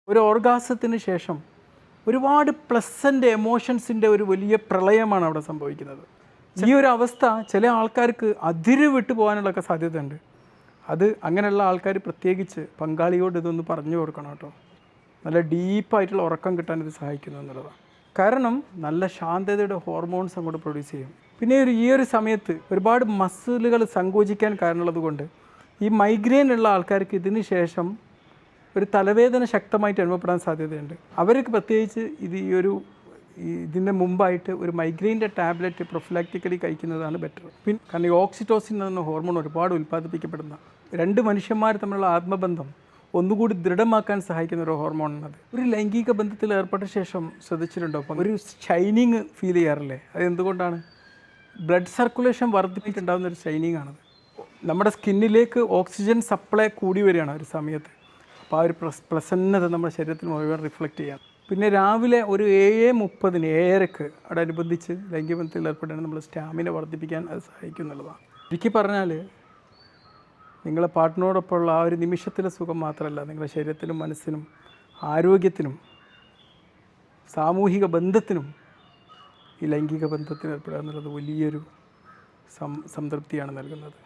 ഒരു ഓർഗാസത്തിന് ശേഷം ഒരുപാട് പ്ലസൻ്റ് എമോഷൻസിൻ്റെ ഒരു വലിയ പ്രളയമാണ് അവിടെ സംഭവിക്കുന്നത്. ഈ ഒരു അവസ്ഥ ചില ആൾക്കാർക്ക് അതിര് വിട്ടു പോകാനുള്ളൊക്കെ സാധ്യതയുണ്ട്. അത് അങ്ങനെയുള്ള ആൾക്കാർ പ്രത്യേകിച്ച് പങ്കാളിയോട് ഇതൊന്ന് പറഞ്ഞു കൊടുക്കണം കേട്ടോ. നല്ല ഡീപ്പായിട്ടുള്ള ഉറക്കം കിട്ടാൻ ഇത് സഹായിക്കുന്നു എന്നുള്ളതാണ്. കാരണം നല്ല ശാന്തതയുടെ ഹോർമോൺസ് അങ്ങോട്ട് പ്രൊഡ്യൂസ് ചെയ്യും. പിന്നെ ഈ ഒരു സമയത്ത് ഒരുപാട് മസിലുകൾ സങ്കോചിക്കാൻ കാരണമുള്ളത് കൊണ്ട് ഈ മൈഗ്രെയിൻ ഉള്ള ആൾക്കാർക്ക് ഇതിന് ശേഷം ഒരു തലവേദന ശക്തമായിട്ട് അനുഭവപ്പെടാൻ സാധ്യതയുണ്ട്. അവർക്ക് പ്രത്യേകിച്ച് ഇതിൻ്റെ മുമ്പായിട്ട് ഒരു മൈഗ്രെയിൻ്റെ ടാബ്ലറ്റ് പ്രൊഫിലാക്റ്റിക്കലി കഴിക്കുന്നതാണ് ബെറ്റർ. കാരണം ഈ ഓക്സിറ്റോസിൻ എന്ന ഹോർമോൺ ഒരുപാട് ഉൽപ്പാദിപ്പിക്കപ്പെടുന്ന രണ്ട് മനുഷ്യന്മാർ തമ്മിലുള്ള ആത്മബന്ധം ഒന്നുകൂടി ദൃഢമാക്കാൻ സഹായിക്കുന്ന ഒരു ഹോർമോണാണത്. ഒരു ലൈംഗിക ബന്ധത്തിൽ ഏർപ്പെട്ട ശേഷം ശ്രദ്ധിച്ചിട്ടുണ്ടോ? അപ്പം ഒരു ഷൈനിങ് ഫീൽ ചെയ്യാറില്ലേ? അത് എന്തുകൊണ്ടാണ്? ബ്ലഡ് സർക്കുലേഷൻ വർദ്ധിപ്പിച്ചിട്ടുണ്ടാകുന്ന ഒരു ഷൈനിങ് ആണത്. നമ്മുടെ സ്കിന്നിലേക്ക് ഓക്സിജൻ സപ്ലൈ കൂടി വരികയാണ് ഒരു സമയത്ത്. അപ്പോൾ ആ ഒരു പ്രസന്നത നമ്മുടെ ശരീരത്തിൽ മുഴുവൻ റിഫ്ലക്റ്റ് ചെയ്യാം. പിന്നെ രാവിലെ ഒരു 7:30 7:30 അതനുബന്ധിച്ച് ലൈംഗിക ബന്ധത്തിൽ ഏർപ്പെട്ടാൽ നമ്മൾ സ്റ്റാമിന വർദ്ധിപ്പിക്കാൻ അത് സഹായിക്കും എന്നുള്ളതാണ്. ചുരുക്കി പറഞ്ഞാൽ നിങ്ങളെ പാർട്ട്ണറോടൊപ്പമുള്ള ആ ഒരു നിമിഷത്തിലെ സുഖം മാത്രമല്ല, നിങ്ങളുടെ ശരീരത്തിനും മനസ്സിനും ആരോഗ്യത്തിനും സാമൂഹിക ബന്ധത്തിനും ഈ ലൈംഗിക ബന്ധത്തിൽ ഏർപ്പെടുക എന്നുള്ളത് വലിയൊരു സംതൃപ്തിയാണ് നൽകുന്നത്.